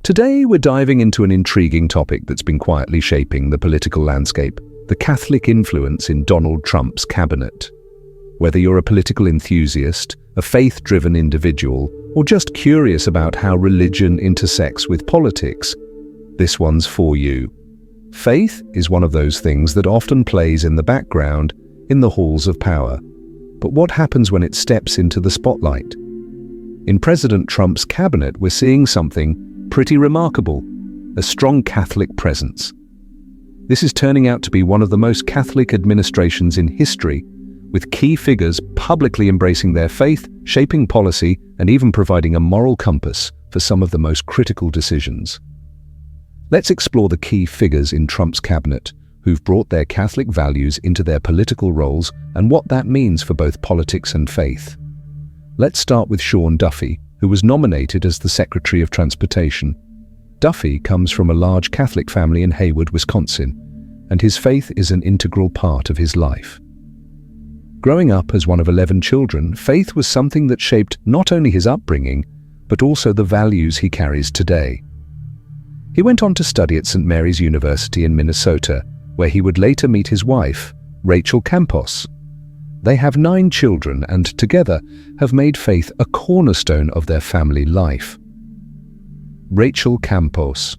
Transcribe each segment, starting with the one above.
Today we're diving into an intriguing topic that's been quietly shaping the political landscape: the Catholic influence in Donald Trump's cabinet. Whether you're a political enthusiast, a faith-driven individual, or just curious about how religion intersects with politics, this one's for you. Faith is one of those things that often plays in the background, in the halls of power. But what happens when it steps into the spotlight? In President Trump's cabinet, we're seeing something pretty remarkable: a strong Catholic presence. This is turning out to be one of the most Catholic administrations in history, with key figures publicly embracing their faith, shaping policy, and even providing a moral compass for some of the most critical decisions. Let's explore the key figures in Trump's cabinet who've brought their Catholic values into their political roles and what that means for both politics and faith. Let's start with Shawn Duffy, who was nominated as the Secretary of Transportation. Duffy comes from a large Catholic family in Hayward, Wisconsin, and his faith is an integral part of his life. Growing up as one of 11 children, faith was something that shaped not only his upbringing, but also the values he carries today. He went on to study at St. Mary's University in Minnesota, where he would later meet his wife, Rachel Campos. They have 9 children and together have made faith a cornerstone of their family life. Rachel Campos.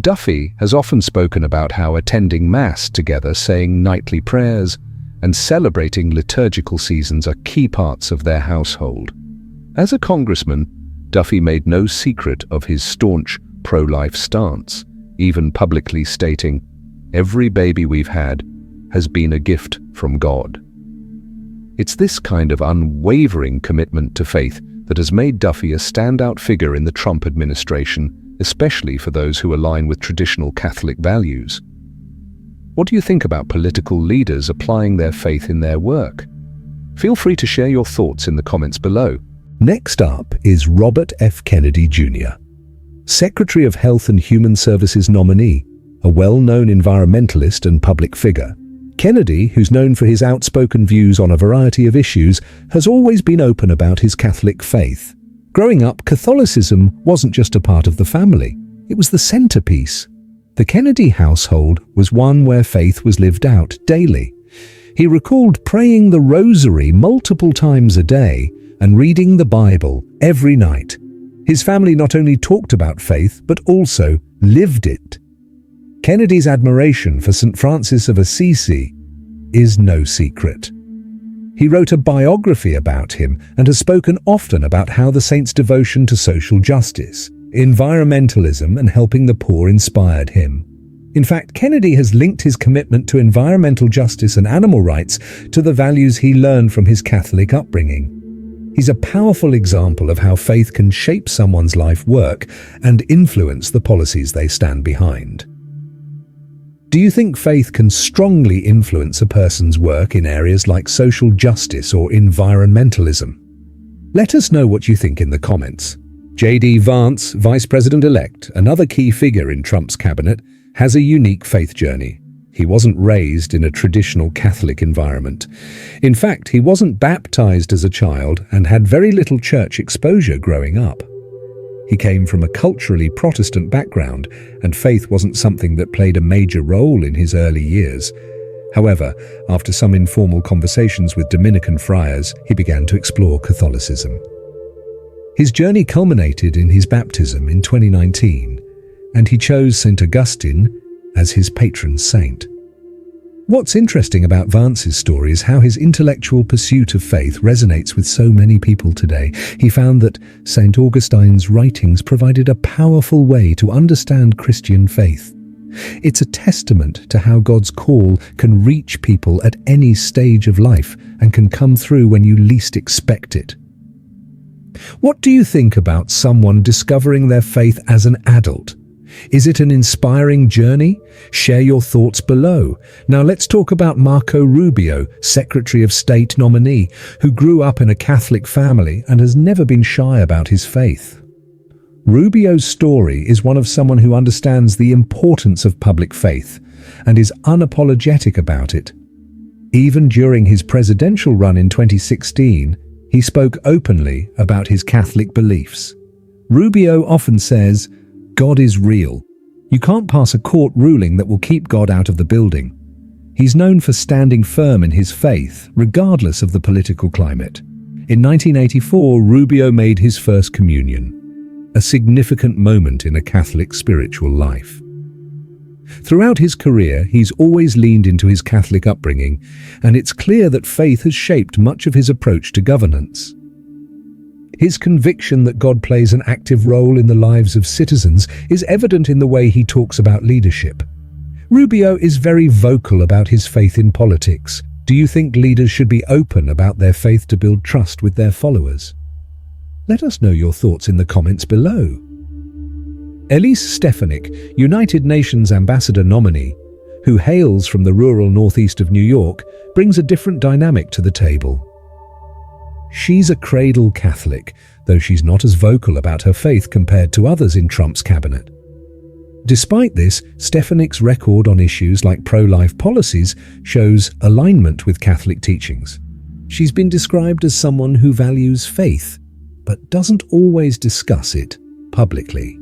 Duffy has often spoken about how attending Mass together, saying nightly prayers, and celebrating liturgical seasons are key parts of their household. As a congressman, Duffy made no secret of his staunch pro-life stance, even publicly stating, "Every baby we've had has been a gift from God." It's this kind of unwavering commitment to faith that has made Duffy a standout figure in the Trump administration, especially for those who align with traditional Catholic values. What do you think about political leaders applying their faith in their work? Feel free to share your thoughts in the comments below. Next up is Robert F. Kennedy Jr., Secretary of Health and Human Services nominee, a well-known environmentalist and public figure. Kennedy, who's known for his outspoken views on a variety of issues, has always been open about his Catholic faith. Growing up, Catholicism wasn't just a part of the family, it was the centerpiece. The Kennedy household was one where faith was lived out daily. He recalled praying the rosary multiple times a day and reading the Bible every night. His family not only talked about faith, but also lived it. Kennedy's admiration for St. Francis of Assisi is no secret. He wrote a biography about him and has spoken often about how the saint's devotion to social justice, environmentalism, and helping the poor inspired him. In fact, Kennedy has linked his commitment to environmental justice and animal rights to the values he learned from his Catholic upbringing. He's a powerful example of how faith can shape someone's life work and influence the policies they stand behind. Do you think faith can strongly influence a person's work in areas like social justice or environmentalism? Let us know what you think in the comments. J.D. Vance, Vice President-elect, another key figure in Trump's cabinet, has a unique faith journey. He wasn't raised in a traditional Catholic environment. In fact, he wasn't baptized as a child and had very little church exposure growing up. He came from a culturally Protestant background, and faith wasn't something that played a major role in his early years. However, after some informal conversations with Dominican friars, he began to explore Catholicism. His journey culminated in his baptism in 2019, and he chose St. Augustine as his patron saint. What's interesting about Vance's story is how his intellectual pursuit of faith resonates with so many people today. He found that St. Augustine's writings provided a powerful way to understand Christian faith. It's a testament to how God's call can reach people at any stage of life and can come through when you least expect it. What do you think about someone discovering their faith as an adult? Is it an inspiring journey? Share your thoughts below. Now let's talk about Marco Rubio, Secretary of State nominee, who grew up in a Catholic family and has never been shy about his faith. Rubio's story is one of someone who understands the importance of public faith and is unapologetic about it. Even during his presidential run in 2016, he spoke openly about his Catholic beliefs. Rubio often says, "God is real. You can't pass a court ruling that will keep God out of the building." He's known for standing firm in his faith, regardless of the political climate. In 1984, Rubio made his first communion, a significant moment in a Catholic spiritual life. Throughout his career, he's always leaned into his Catholic upbringing, and it's clear that faith has shaped much of his approach to governance. His conviction that God plays an active role in the lives of citizens is evident in the way he talks about leadership. Rubio is very vocal about his faith in politics. Do you think leaders should be open about their faith to build trust with their followers? Let us know your thoughts in the comments below. Elise Stefanik, United Nations Ambassador nominee, who hails from the rural northeast of New York, brings a different dynamic to the table. She's a cradle Catholic, though she's not as vocal about her faith compared to others in Trump's cabinet. Despite this, Stefanik's record on issues like pro-life policies shows alignment with Catholic teachings. She's been described as someone who values faith, but doesn't always discuss it publicly.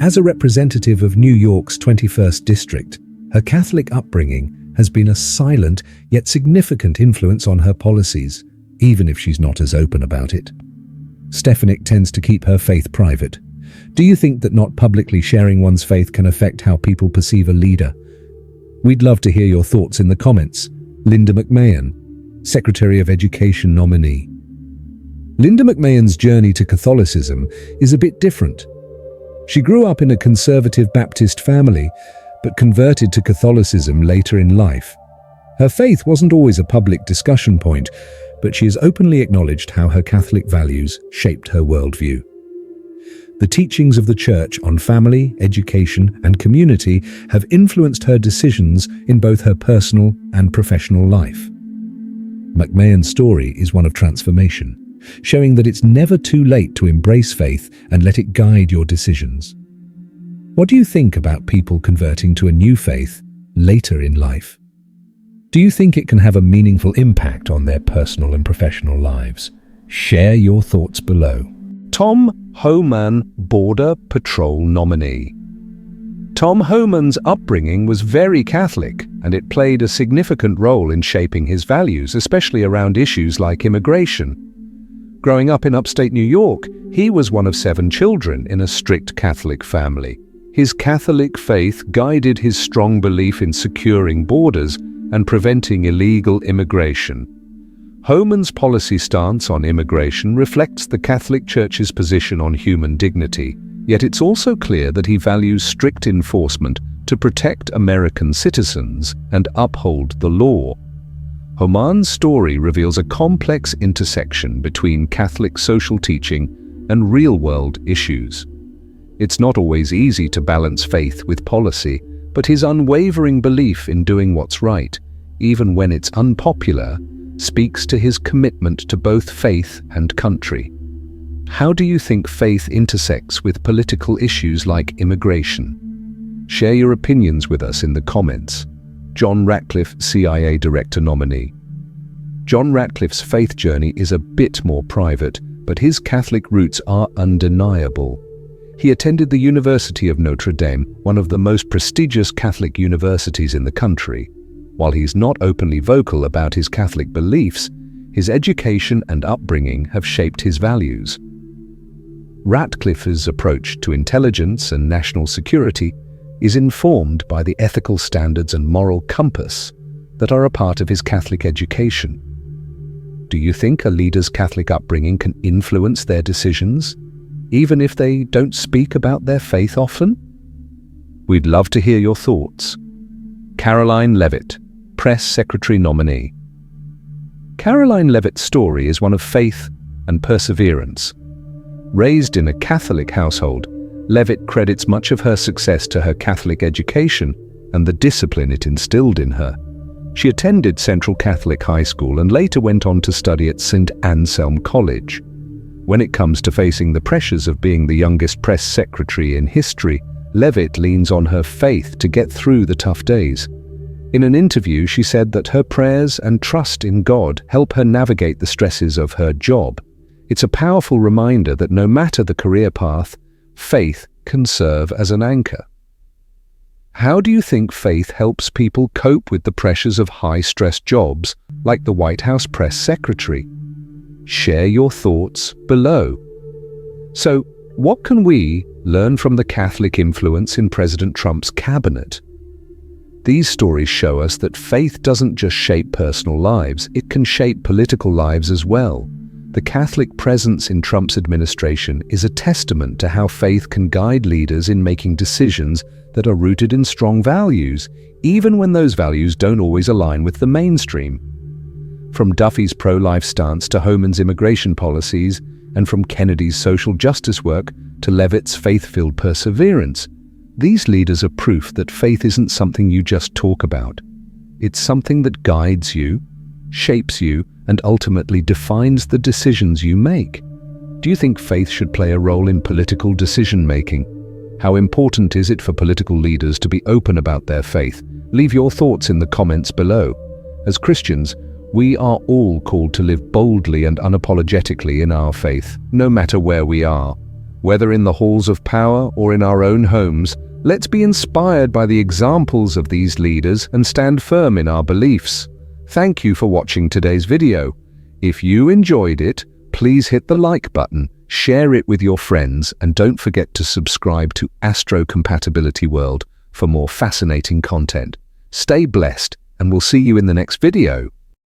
As a representative of New York's 21st District, her Catholic upbringing has been a silent yet significant influence on her policies, even if she's not as open about it. Stefanik tends to keep her faith private. Do you think that not publicly sharing one's faith can affect how people perceive a leader? We'd love to hear your thoughts in the comments. Linda McMahon, Secretary of Education nominee. Linda McMahon's journey to Catholicism is a bit different. She grew up in a conservative Baptist family, but converted to Catholicism later in life. Her faith wasn't always a public discussion point, but she has openly acknowledged how her Catholic values shaped her worldview. The teachings of the Church on family, education, and community have influenced her decisions in both her personal and professional life. McMahon's story is one of transformation, showing that it's never too late to embrace faith and let it guide your decisions. What do you think about people converting to a new faith later in life? Do you think it can have a meaningful impact on their personal and professional lives? Share your thoughts below. Tom Homan, Border Patrol nominee. Tom Homan's upbringing was very Catholic, and it played a significant role in shaping his values, especially around issues like immigration. Growing up in upstate New York, he was one of 7 children in a strict Catholic family. His Catholic faith guided his strong belief in securing borders and preventing illegal immigration. Homan's policy stance on immigration reflects the Catholic Church's position on human dignity, yet it's also clear that he values strict enforcement to protect American citizens and uphold the law. Homan's story reveals a complex intersection between Catholic social teaching and real-world issues. It's not always easy to balance faith with policy, but his unwavering belief in doing what's right, even when it's unpopular, speaks to his commitment to both faith and country. How do you think faith intersects with political issues like immigration? Share your opinions with us in the comments. John Ratcliffe, CIA Director nominee. John Ratcliffe's faith journey is a bit more private, but his Catholic roots are undeniable. He attended the University of Notre Dame, one of the most prestigious Catholic universities in the country. While he's not openly vocal about his Catholic beliefs, his education and upbringing have shaped his values. Ratcliffe's approach to intelligence and national security is informed by the ethical standards and moral compass that are a part of his Catholic education. Do you think a leader's Catholic upbringing can influence their decisions, even if they don't speak about their faith often? We'd love to hear your thoughts. Caroline Levitt, Press Secretary nominee. Caroline Levitt's story is one of faith and perseverance. Raised in a Catholic household, Levitt credits much of her success to her Catholic education and the discipline it instilled in her. She attended Central Catholic High School and later went on to study at St. Anselm College. When it comes to facing the pressures of being the youngest press secretary in history, Levitt leans on her faith to get through the tough days. In an interview, she said that her prayers and trust in God help her navigate the stresses of her job. It's a powerful reminder that no matter the career path, faith can serve as an anchor. How do you think faith helps people cope with the pressures of high-stress jobs like the White House press secretary? Share your thoughts below. So, what can we learn from the Catholic influence in President Trump's cabinet? These stories show us that faith doesn't just shape personal lives, it can shape political lives as well. The Catholic presence in Trump's administration is a testament to how faith can guide leaders in making decisions that are rooted in strong values, even when those values don't always align with the mainstream. From Duffy's pro-life stance to Homan's immigration policies, and from Kennedy's social justice work to Levitt's faith-filled perseverance, these leaders are proof that faith isn't something you just talk about. It's something that guides you, shapes you, and ultimately defines the decisions you make. Do you think faith should play a role in political decision-making? How important is it for political leaders to be open about their faith? Leave your thoughts in the comments below. As Christians, we are all called to live boldly and unapologetically in our faith, no matter where we are. Whether in the halls of power or in our own homes, let's be inspired by the examples of these leaders and stand firm in our beliefs. Thank you for watching today's video. If you enjoyed it, please hit the like button, share it with your friends, and don't forget to subscribe to Astrocompatibility World for more fascinating content. Stay blessed, and we'll see you in the next video.